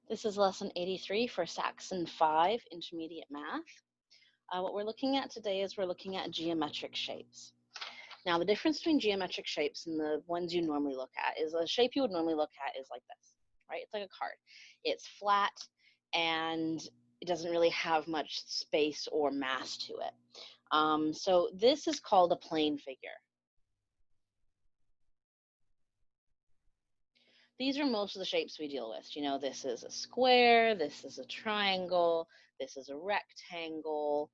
This is lesson 83 for Saxon 5 intermediate math. What we're looking at today is we're looking at geometric shapes. Now the difference between geometric shapes and the ones you normally look at is a shape you would normally look at is like this, right? It's like a card. It's flat and it doesn't really have much space or mass to it. So this is called a plane figure. These are most of the shapes we deal with. You know, this is a square, this is a triangle, this is a rectangle.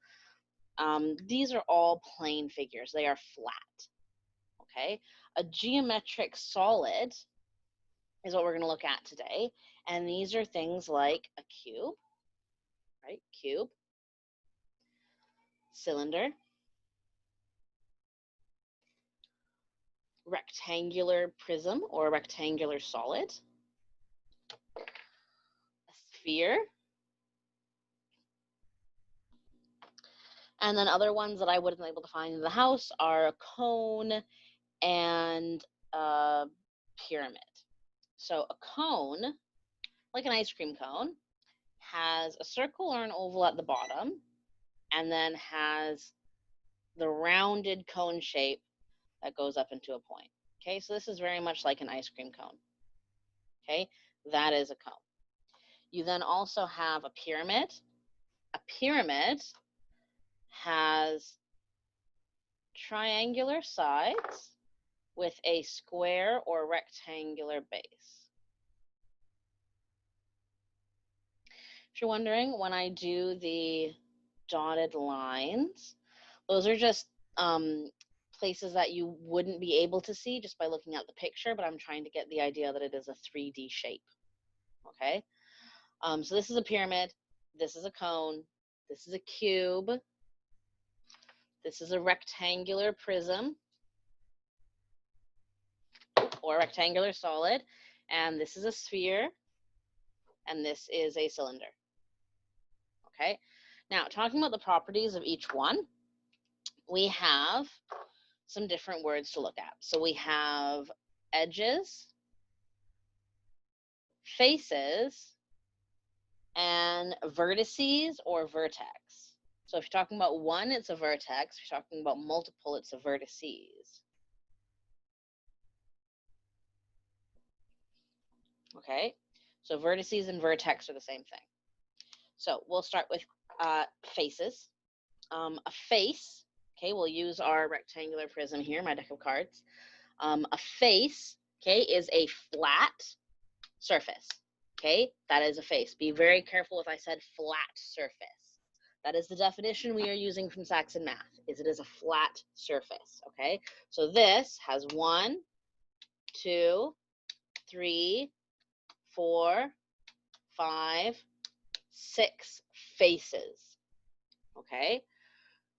These are all plane figures. They are flat, okay? A geometric solid is what we're going to look at today. And these are things like a cube, right? Cube, cylinder, rectangular prism or rectangular solid, a sphere, and then other ones that I wouldn't be able to find in the house are a cone and a pyramid. So a cone, like an ice cream cone, has a circle or an oval at the bottom and then has the rounded cone shape that goes up into a point. Okay, so this is very much like an ice cream cone. Okay, that is a cone. You then also have a pyramid. A pyramid has triangular sides with a square or rectangular base. If you're wondering, when I do the dotted lines, those are just places that you wouldn't be able to see just by looking at the picture, but I'm trying to get the idea that it is a 3D shape, okay? So this is a pyramid, this is a cone, this is a cube, this is a rectangular prism, or rectangular solid, and this is a sphere, and this is a cylinder, okay? Now, talking about the properties of each one, we have some different words to look at. So we have edges, faces, and vertices or vertex. So if you're talking about one, it's a vertex. If you're talking about multiple, it's a vertices. Okay, so vertices and vertex are the same thing. So we'll start with faces. A face, okay, we'll use our rectangular prism here, my deck of cards. A face, okay, is a flat surface. Okay, that is a face. Be very careful if I said flat surface. That is the definition we are using from Saxon math, is it is a flat surface, okay? So this has 1, 2, 3, 4, 5, 6 faces, okay?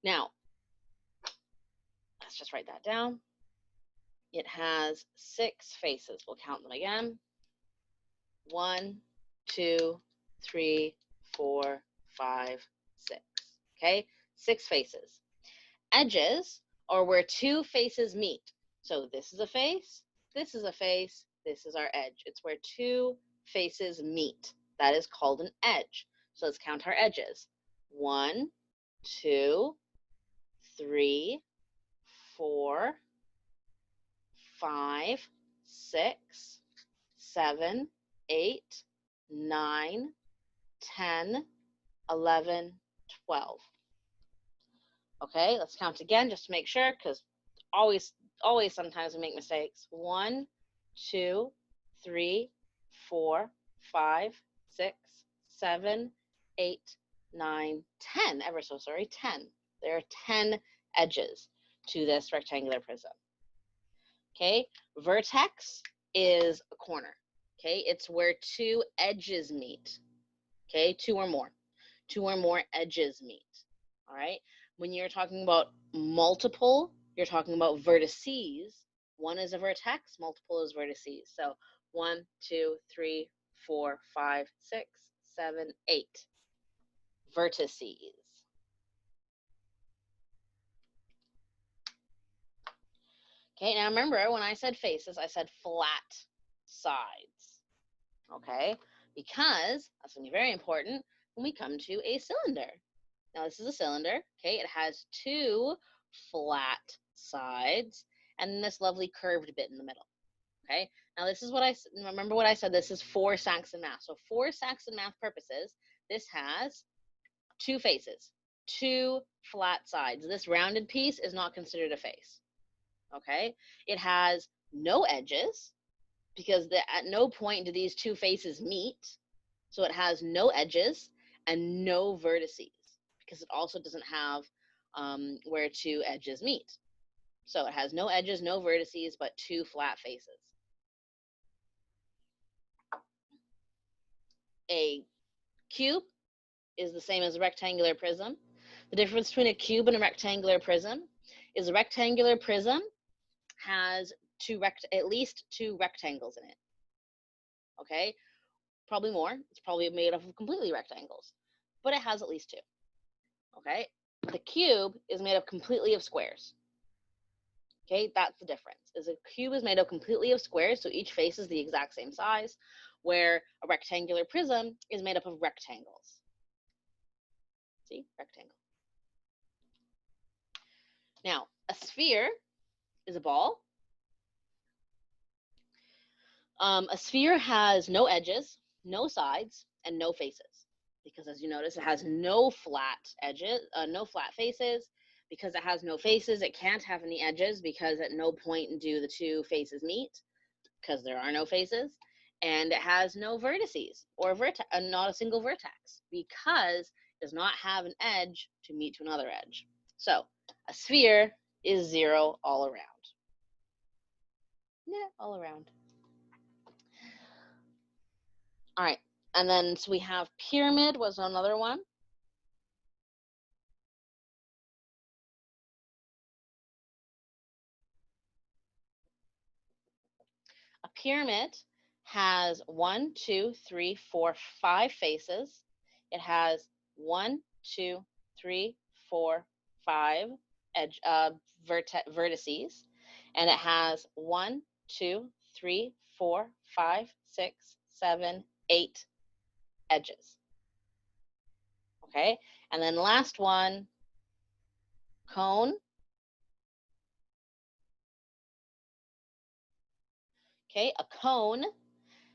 Now, let's just write that down. It has 6 faces. We'll count them again. 1, 2, 3, 4, 5, 6. Okay, 6 faces. Edges are where 2 faces meet. So this is a face, this is a face, this is our edge. It's where 2 faces meet. That is called an edge. So let's count our edges. 1, 2, 3, 4, 5, 6, 7, 8, 9, 10, 11, 12. Okay, let's count again just to make sure, because always sometimes we make mistakes. 1, 2, 3, 4, 5, 6, 7, 8, 9, 10. Ever so sorry, 10. There are 10 edges to this rectangular prism. Okay, vertex is a corner. Okay, it's where 2 edges meet. Okay, 2 or more edges meet. All right, when you're talking about multiple, you're talking about vertices. One is a vertex, multiple is vertices. So 1, 2, 3, 4, 5, 6, 7, 8 vertices. Okay, now remember when I said faces, I said flat sides. Okay, because that's going to be very important when we come to a cylinder. Now, this is a cylinder, okay? It has two flat sides and this lovely curved bit in the middle, okay? Now, this is what remember what I said, this is for Saxon math. So for Saxon math purposes, this has two faces, two flat sides. This rounded piece is not considered a face, okay? It has no edges because at no point do these two faces meet. So it has no edges and no vertices because it also doesn't have where two edges meet. So it has no edges, no vertices, but two flat faces. A cube is the same as a rectangular prism. The difference between a cube and a rectangular prism is a rectangular prism has at least two rectangles in it. Okay, probably more. It's probably made up of completely rectangles, but it has at least two. Okay, the cube is made up completely of squares. Okay, that's the difference. Is a cube is made up completely of squares, so each face is the exact same size, where a rectangular prism is made up of rectangles. See, rectangle. Now, a sphere is a ball. A sphere has no edges, no sides, and no faces. Because as you notice, it has no flat edges, no flat faces. Because it has no faces, it can't have any edges because at no point do the two faces meet, because there are no faces. And it has no vertices or not a single vertex because it does not have an edge to meet to another edge. So a sphere is 0 all around. Yeah, all around. All right, and then so we have pyramid was another one. A pyramid has 1, 2, 3, 4, 5 faces. It has 1, 2, 3, 4, 5 vertices, and it has 1, 2, 3, 4, 5, 6, 7, 8 edges. Okay, and then last one, cone. Okay, a cone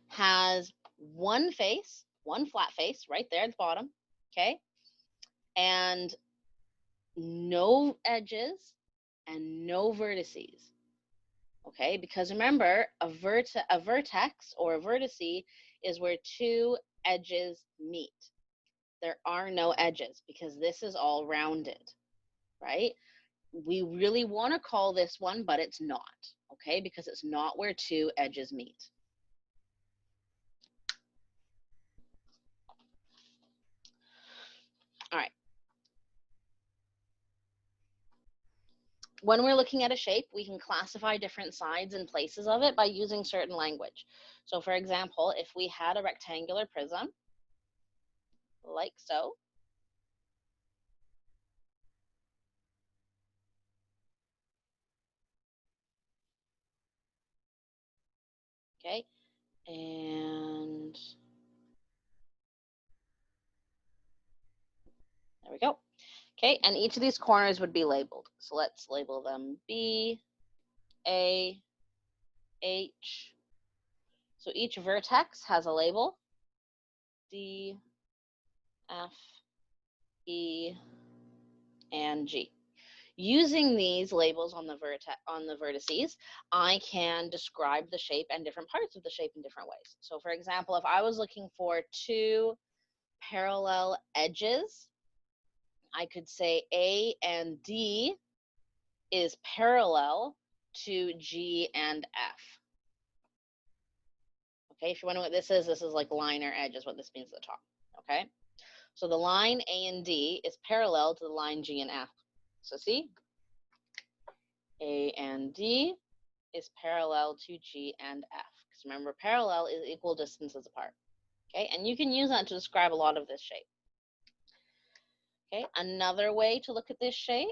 has one face, one flat face right there at the bottom, okay, and no edges and no vertices, okay, because remember, a vertex or a vertice is where two edges meet. There are no edges because this is all rounded, right? We really want to call this one, but it's not, okay, because it's not where two edges meet. All right. When we're looking at a shape, we can classify different sides and places of it by using certain language. So for example, if we had a rectangular prism, like so, okay, and there we go. Okay, and each of these corners would be labeled. So let's label them B, A, H. So each vertex has a label, D, F, E, and G. Using these labels on the vertices, I can describe the shape and different parts of the shape in different ways. So for example, if I was looking for two parallel edges, I could say A and D is parallel to G and F. Okay, if you wonder what this is like line or edge is what this means at the top, okay? So the line A and D is parallel to the line G and F. So see, A and D is parallel to G and F. Because remember, parallel is equal distances apart. Okay, and you can use that to describe a lot of this shape. Okay, another way to look at this shape,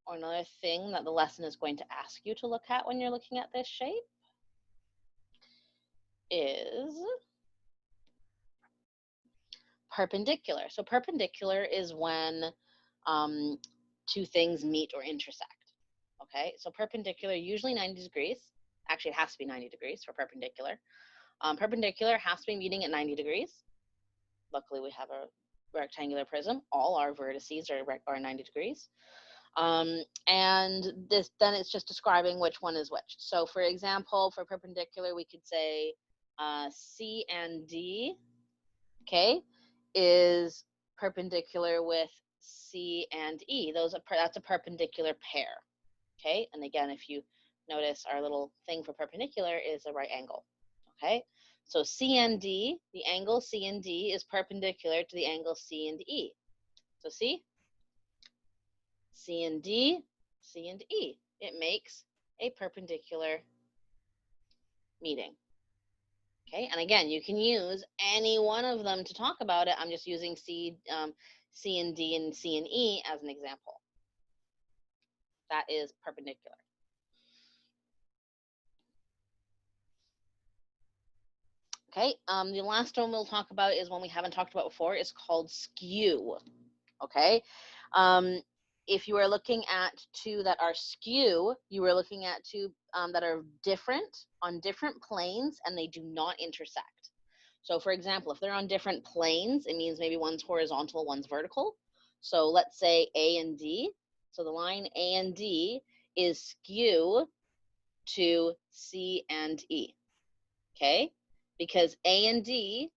or another thing that the lesson is going to ask you to look at when you're looking at this shape, is perpendicular. So perpendicular is when two things meet or intersect. Okay, so perpendicular, usually 90 degrees. Actually, it has to be 90 degrees for perpendicular. Perpendicular has to be meeting at 90 degrees. Luckily, we have a rectangular prism. All our vertices are 90 degrees. And then it's just describing which one is which. So for example, for perpendicular, we could say C and D, okay, is perpendicular with C and E. That's a perpendicular pair, okay? And again, if you notice, our little thing for perpendicular is a right angle, okay? So C and D, the angle C and D is perpendicular to the angle C and E. So see? C and D, C and E. It makes a perpendicular meeting. Okay, and again, you can use any one of them to talk about it. I'm just using C and D and C and E as an example. That is perpendicular. Okay, the last one we'll talk about is one we haven't talked about before. It's called skew. Okay, if you are looking at two that are skew, you are looking at two that are different on different planes and they do not intersect. So for example, if they're on different planes, it means maybe one's horizontal, one's vertical. So let's say A and D. So the line A and D is skew to C and E, okay? Because A and D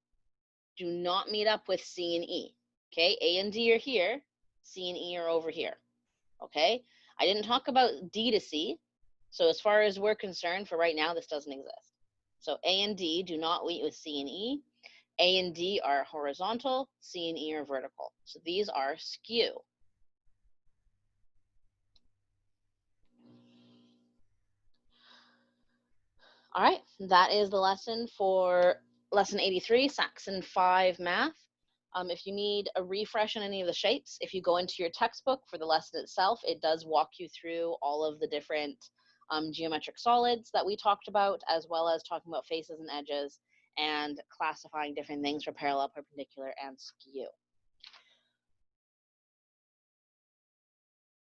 do not meet up with C and E, okay? A and D are here, C and E are over here, okay? I didn't talk about D to C, so as far as we're concerned, for right now, this doesn't exist. So A and D do not meet with C and E. A and D are horizontal, C and E are vertical. So these are skew. All right, that is the lesson for lesson 83, Saxon 5 math. If you need a refresh on any of the shapes, if you go into your textbook for the lesson itself, it does walk you through all of the different geometric solids that we talked about, as well as talking about faces and edges and classifying different things for parallel, perpendicular, and skew.